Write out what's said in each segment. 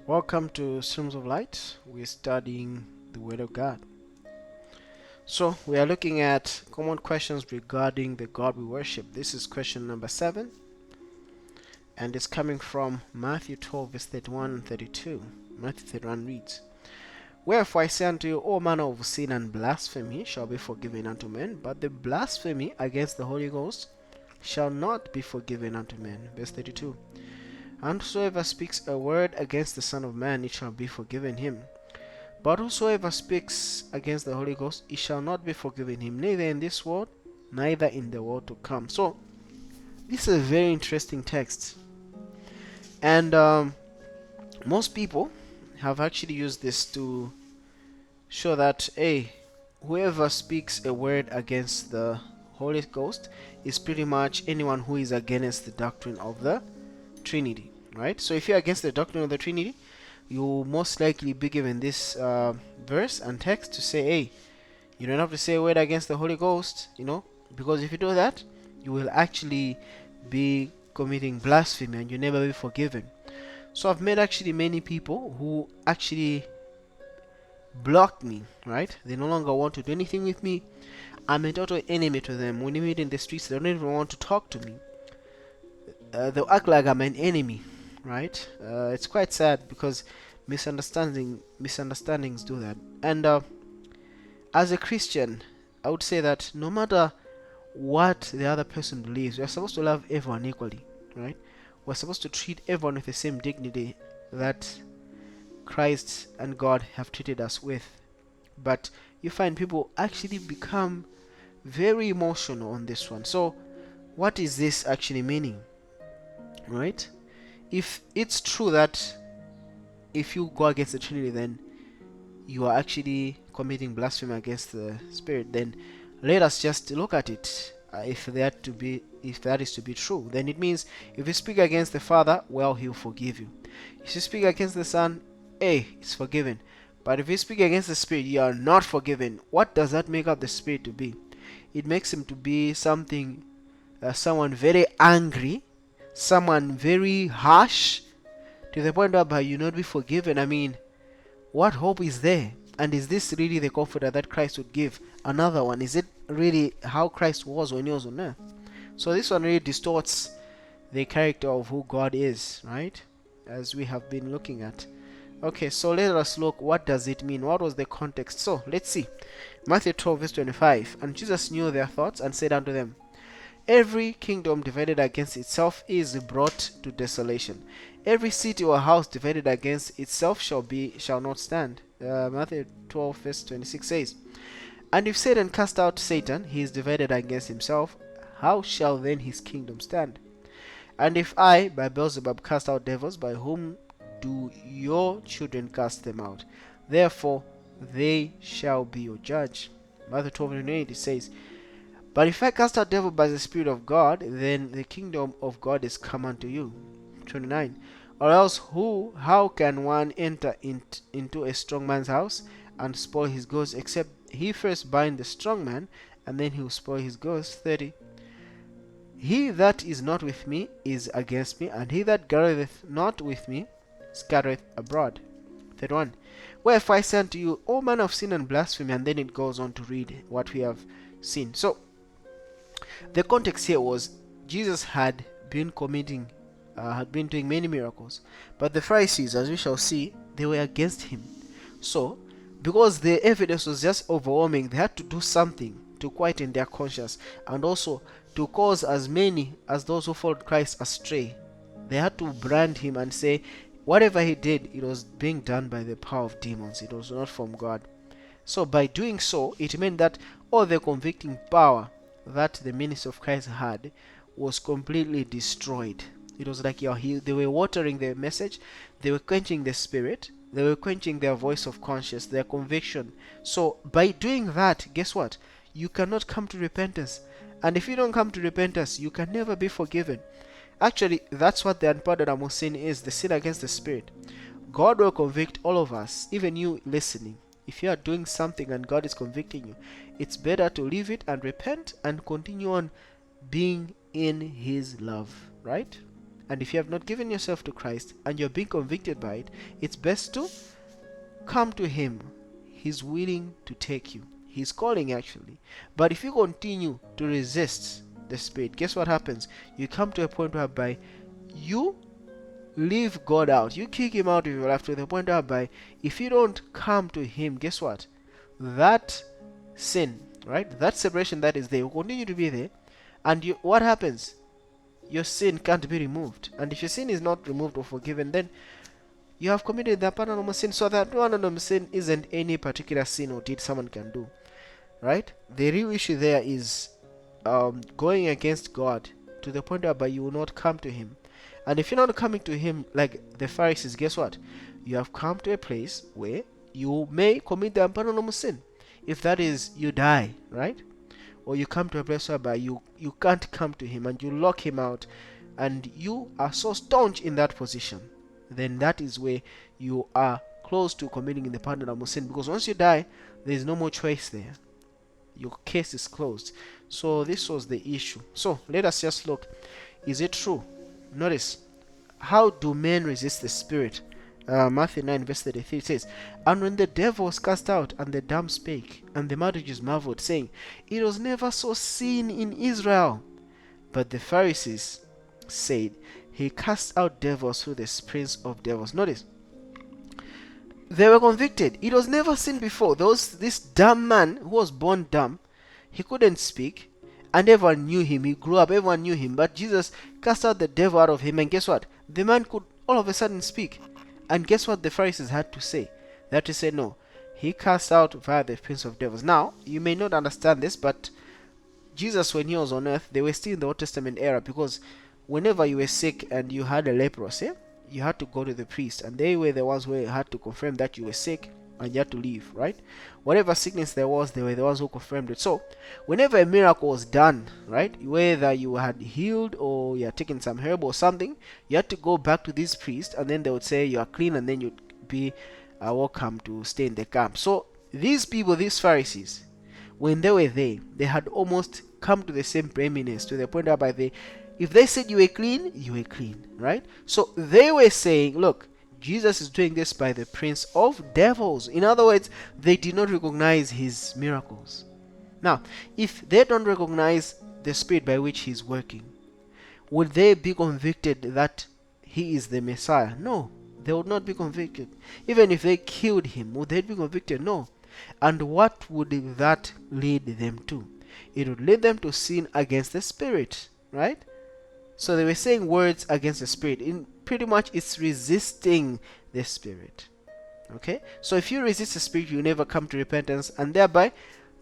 Welcome to Streams of Light. We're studying the Word of God. So, we are looking at common questions regarding the God we worship. This is question number 7, and it's coming from Matthew 12, verse 31 and 32. Matthew 31 reads, "Wherefore I say unto you, all manner of sin and blasphemy shall be forgiven unto men, but the blasphemy against the Holy Ghost shall not be forgiven unto men." Verse 32. "And whosoever speaks a word against the Son of Man, it shall be forgiven him. But whosoever speaks against the Holy Ghost, it shall not be forgiven him, neither in this world, neither in the world to come." So, this is a very interesting text. And most people have actually used this to show that, hey, whoever speaks a word against the Holy Ghost is pretty much anyone who is against the doctrine of the Trinity, right? So if you're against the doctrine of the Trinity, you most likely be given this verse and text to say, hey, you don't have to say a word against the Holy Ghost, because if you do that, you will actually be committing blasphemy and you'll never be forgiven. So I've met actually many people who actually block me, right? They no longer want to do anything with me. I'm a total enemy to them. When we meet in the streets, they don't even want to talk to me. They'll act like I'm an enemy, right? It's quite sad because misunderstandings do that. And as a Christian, I would say that no matter what the other person believes, we're supposed to love everyone equally, right? We're supposed to treat everyone with the same dignity that Christ and God have treated us with. But you find people actually become very emotional on this one. So, what is this actually meaning? Right? If it's true that if you go against the Trinity, then you are actually committing blasphemy against the Spirit, then let us just look at it. If that is to be true, then it means if you speak against the Father, well, He'll forgive you. If you speak against the Son, it's forgiven. But if you speak against the Spirit, you are not forgiven. What does that make up the Spirit to be? It makes Him to be someone very angry, someone very harsh, to the point whereby you not be forgiven. I mean, what hope is there? And is this really the comforter that Christ would give? Another one, is it really how Christ was when He was on earth? So this one really distorts the character of who God is, right? As we have been looking at. Okay, so let us look, what does it mean? What was the context? So let's see. Matthew 12 verse 25. "And Jesus knew their thoughts and said unto them, Every kingdom divided against itself is brought to desolation. Every city or house divided against itself shall not stand." Matthew 12 verse 26 says, "And if Satan cast out Satan, he is divided against himself. How shall then his kingdom stand? And if I, by Beelzebub, cast out devils, by whom do your children cast them out? Therefore they shall be your judge." Matthew 12:28 it says, "But if I cast out devil by the Spirit of God, then the kingdom of God is come unto you." 29. "Or else how can one enter into a strong man's house and spoil his goods, except he first bind the strong man, and then he will spoil his goods?" 30. "He that is not with me is against me, and he that gathereth not with me scattereth abroad." 31. "Wherefore I say unto you, all manner of sin and blasphemy," and then it goes on to read what we have seen. So the context here was Jesus had been doing many miracles, but the Pharisees, as we shall see, they were against him. So, because the evidence was just overwhelming, they had to do something to quieten their conscience and also to cause as many as those who followed Christ astray. They had to brand him and say, whatever he did, it was being done by the power of demons. It was not from God. So by doing so, it meant that all the convicting power that the ministry of Christ had was completely destroyed. It was like they were watering their message, they were quenching the spirit, they were quenching their voice of conscience, their conviction. So by doing that, guess what? You cannot come to repentance. And if you don't come to repentance, you can never be forgiven. Actually, that's what the unpardonable sin is, the sin against the spirit. God will convict all of us, even you listening. If you are doing something and God is convicting you, it's better to leave it and repent and continue on being in His love, right? And if you have not given yourself to Christ and you're being convicted by it, it's best to come to Him. He's willing to take you. He's calling actually. But if you continue to resist the Spirit, guess what happens? You come to a point whereby you leave God out. You kick Him out of your life to the point whereby if you don't come to Him, guess what? That sin, right? That separation that is there will continue to be there. And what happens? Your sin can't be removed. And if your sin is not removed or forgiven, then you have committed the pardonable sin. So that pardonable sin isn't any particular sin or deed someone can do, right? The real issue there is going against God to the point whereby you will not come to Him. And if you're not coming to Him like the Pharisees, guess what? You have come to a place where you may commit the unpardonable sin. If that is, you die, right? Or you come to a place whereby you can't come to Him and you lock Him out and you are so staunch in that position, then that is where you are close to committing the pardonable sin, because once you die, there is no more choice there. Your case is closed. So this was the issue. So let us just look. Is it true? Notice, how do men resist the Spirit? Matthew 9 verse 33 says, "And when the devil was cast out, and the dumb spake, and the multitudes marveled, saying, It was never so seen in Israel. But the Pharisees said, He cast out devils through the prince of devils." Notice, they were convicted. It was never seen before. This dumb man who was born dumb, he couldn't speak, and everyone knew him. He grew up, everyone knew him. But Jesus cast out the devil out of him, and guess what? The man could all of a sudden speak. And guess what the Pharisees had to say? They had to say, no, he cast out via the prince of devils. Now, you may not understand this, but Jesus, when He was on earth, they were still in the Old Testament era, because whenever you were sick and you had a leprosy, you had to go to the priest, and they were the ones who had to confirm that you were sick and you had to leave, right? Whatever sickness there was, they were the ones who confirmed it. So whenever a miracle was done, right, whether you had healed or you had taken some herb or something, you had to go back to this priest, and then they would say you are clean, and then you'd be welcome to stay in the camp. So these people, these Pharisees, when they were there, they had almost come to the same preeminence, to the point whereby if they said you were clean, you were clean, right? So they were saying, look, Jesus is doing this by the prince of devils. In other words, they did not recognize His miracles. Now, if they don't recognize the Spirit by which He's working, would they be convicted that He is the Messiah? No, they would not be convicted. Even if they killed Him, would they be convicted? No. And what would that lead them to? It would lead them to sin against the Spirit, right? So they were saying words against the Spirit. Pretty much it's resisting the Spirit. Okay? So if you resist the Spirit, you never come to repentance, and thereby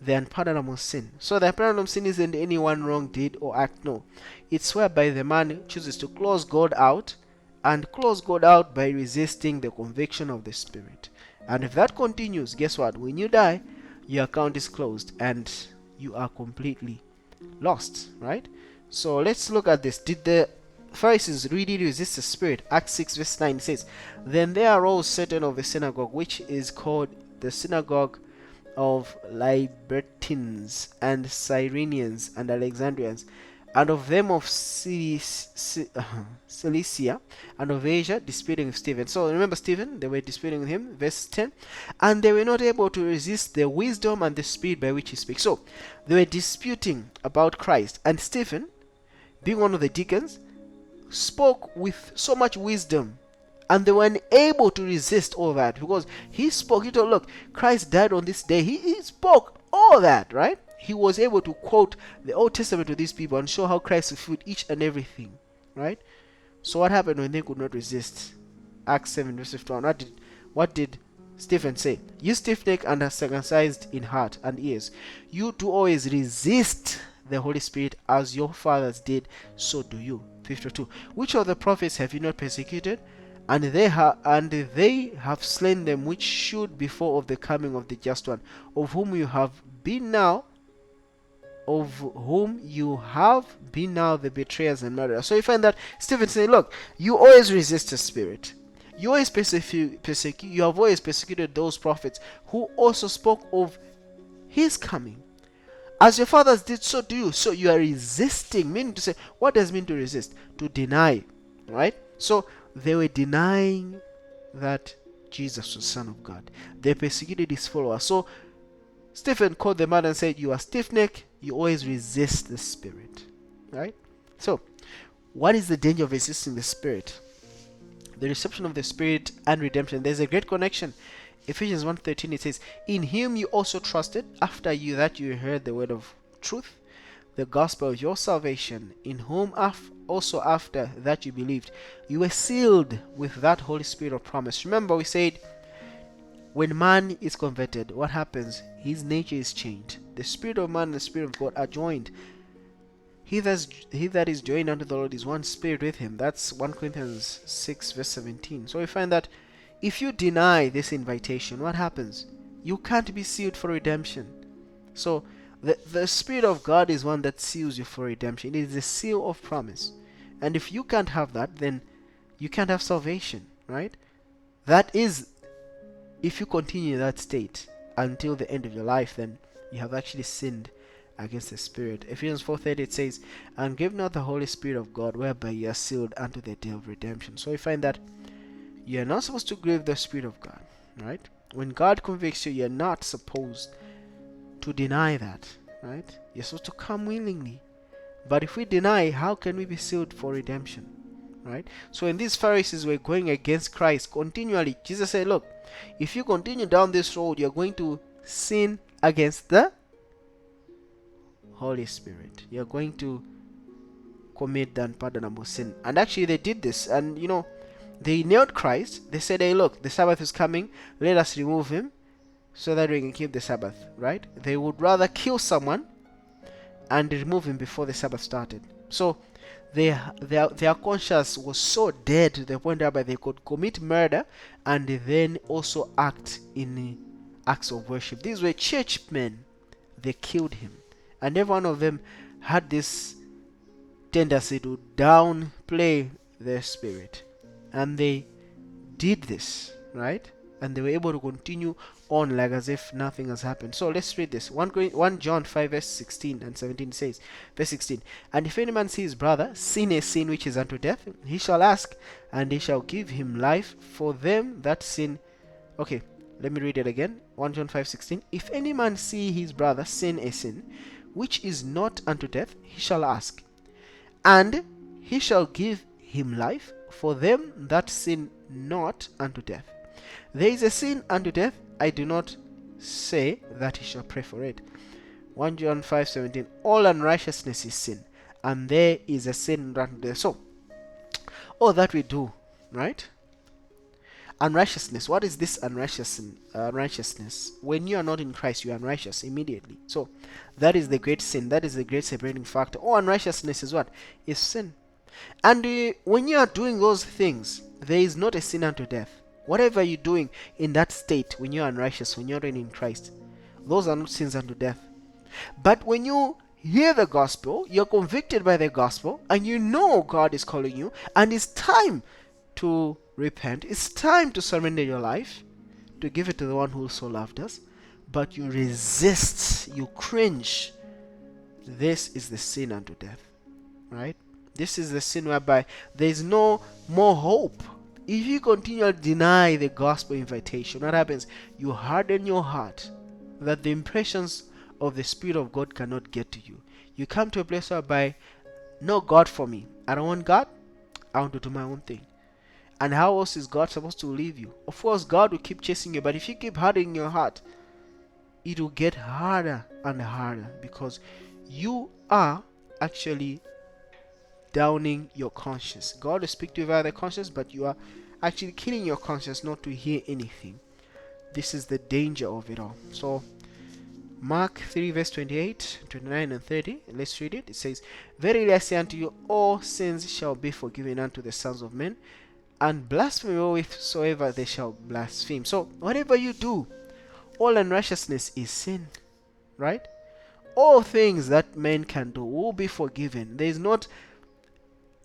the unpardonable sin. So the unpardonable sin isn't any one wrong deed or act, no. It's whereby the man chooses to close God out, and close God out by resisting the conviction of the Spirit. And if that continues, guess what? When you die, your account is closed and you are completely lost, right? So let's look at this. Did the Pharisees really resist the Spirit? Acts 6 verse 9 says, "Then there arose certain of the synagogue, which is called the synagogue of Libertines and Cyrenians and Alexandrians, and of them of Cilicia and of Asia, disputing with Stephen." So remember Stephen, they were disputing with him. Verse 10, "And they were not able to resist the wisdom and the spirit by which he speaks." So they were disputing about Christ, and Stephen, being one of the deacons, spoke with so much wisdom, and they were unable to resist all that, because he spoke. He told, look, Christ died on this day. He spoke all that, right? He was able to quote the Old Testament to these people and show how Christ fulfilled each and everything, right? So what happened when they could not resist? Acts 7 verse 51. What did Stephen say? "You stiff-necked and uncircumcised in heart and ears, you do always resist the Holy Spirit, as your fathers did, so do you." 52. "Which of the prophets have you not persecuted? And they have slain them which should before of the coming of the just one, of whom you have been now the betrayers and murderers." So you find that Stephen saying, look, you always resist the Spirit. You always you have always persecuted those prophets who also spoke of His coming. As your fathers did, so do you. So you are resisting. Meaning to say, what does it mean to resist? To deny. right? So they were denying that Jesus was Son of God. They persecuted his followers. So Stephen called them out and said, you are stiff-necked, you always resist the Spirit, right? So what is the danger of resisting the Spirit? The reception of the Spirit and redemption. There's a great connection. Ephesians 1:13, it says, in him you also trusted, after you that you heard the word of truth, the gospel of your salvation, in whom also after that you believed, you were sealed with that Holy Spirit of promise. Remember, we said when man is converted, what happens? His nature is changed. The Spirit of man and the Spirit of God are joined. He that is joined unto the Lord is one spirit with him. That's 1 Corinthians 6 verse 17. So we find that if you deny this invitation, what happens? You can't be sealed for redemption. So the Spirit of God is one that seals you for redemption. It is the seal of promise. And if you can't have that, then you can't have salvation, right? That is, if you continue in that state until the end of your life, then you have actually sinned against the Spirit. Ephesians 4:30, it says, and give not the Holy Spirit of God, whereby you are sealed unto the day of redemption. So you find that you are not supposed to grieve the Spirit of God, right? When God convicts you, you are not supposed to deny that, right? You're supposed to come willingly. But if we deny, how can we be sealed for redemption, right? So when these Pharisees were going against Christ continually, Jesus said, look, if you continue down this road, you're going to sin against the Holy Spirit. You're going to commit the unpardonable sin. And actually they did this, and they nailed Christ. They said, hey, look, the Sabbath is coming, let us remove him so that we can keep the Sabbath, right? They would rather kill someone and remove him before the Sabbath started. So their conscience was so dead to the point whereby they could commit murder and then also act in acts of worship. These were churchmen. They killed him. And every one of them had this tendency to downplay their Spirit. And they did this, right? And they were able to continue on like as if nothing has happened. So let's read this. 1 John 5 verse 16 and 17 says, verse 16, and if any man see his brother sin a sin which is unto death, he shall ask, and he shall give him life for them that sin. Okay, let me read it again. 1 John 5:16. If any man see his brother sin a sin which is not unto death, he shall ask, and he shall give him life for them that sin not unto death. There is a sin unto death, I do not say that he shall pray for it. 1 John 5:17. All unrighteousness is sin, and there is a sin unto death. So, all that we do, right? Unrighteousness. What is this unrighteousness? When you are not in Christ, you are unrighteous immediately. So that is the great sin. That is the great separating factor. All unrighteousness is what? Is sin. And when you are doing those things, there is not a sin unto death. Whatever you're doing in that state, when you're unrighteous, when you're not in Christ, those are not sins unto death. But when you hear the gospel, you're convicted by the gospel, and you know God is calling you, and it's time to repent. It's time to surrender your life, to give it to the one who so loved us. But you resist, you cringe. This is the sin unto death, right? This is the sin whereby there is no more hope. If you continually deny the gospel invitation, what happens? You harden your heart that the impressions of the Spirit of God cannot get to you. You come to a place whereby, no God for me. I don't want God. I want to do my own thing. And how else is God supposed to leave you? Of course, God will keep chasing you, but if you keep hardening your heart, it will get harder and harder, because you are actually downing your conscience. God will speak to you via the conscience, but you are actually killing your conscience not to hear anything. This is the danger of it all. So Mark 3 verse 28, 29 and 30, let's read it. It says, verily I say unto you, all sins shall be forgiven unto the sons of men, and blasphemy whatsoever they shall blaspheme. So whatever you do, all unrighteousness is sin, right? All things that men can do will be forgiven. There is not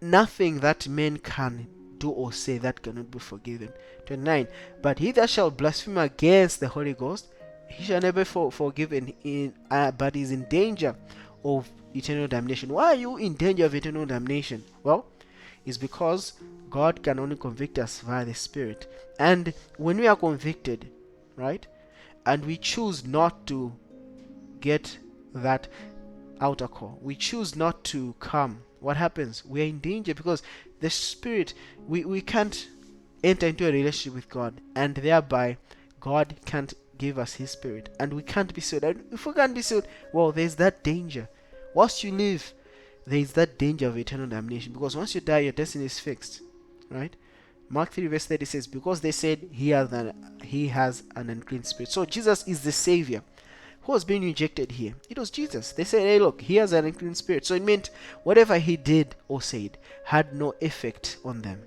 nothing that men can do or say that cannot be forgiven. 29. But he that shall blaspheme against the Holy Ghost, he shall never be forgiven, but is in danger of eternal damnation. Why are you in danger of eternal damnation? Well, is because God can only convict us via the Spirit. And when we are convicted, right, and we choose not to get that outer call, we choose not to come, what happens? We are in danger, because the Spirit, we can't enter into a relationship with God, and thereby God can't give us His Spirit, and we can't be sealed. And if we can't be sealed, well, there's that danger. Whilst you live, there is that danger of eternal damnation, because once you die, your destiny is fixed, right? Mark 3 verse 30 says, because they said he has an unclean spirit. So Jesus is the Savior. Who was being rejected here? It was Jesus. They said, hey, look, he has an unclean spirit. So it meant whatever he did or said had no effect on them.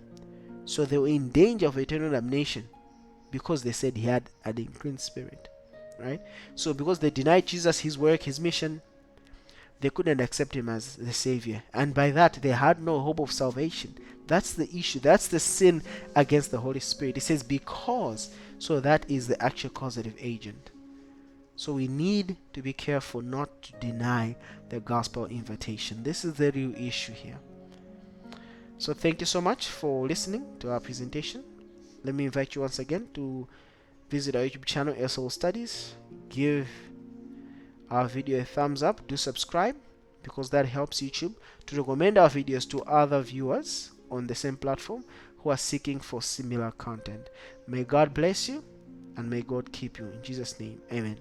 So they were in danger of eternal damnation because they said he had an unclean spirit, right? So because they denied Jesus, his work, his mission, they couldn't accept him as the Savior. And by that, they had no hope of salvation. That's the issue. That's the sin against the Holy Spirit. It says because. So that is the actual causative agent. So we need to be careful not to deny the gospel invitation. This is the real issue here. So thank you so much for listening to our presentation. Let me invite you once again to visit our YouTube channel, SL Studies. Give our video a thumbs up. Do subscribe, because that helps YouTube to recommend our videos to other viewers on the same platform who are seeking for similar content. May God bless you, and may God keep you. In Jesus' name, amen.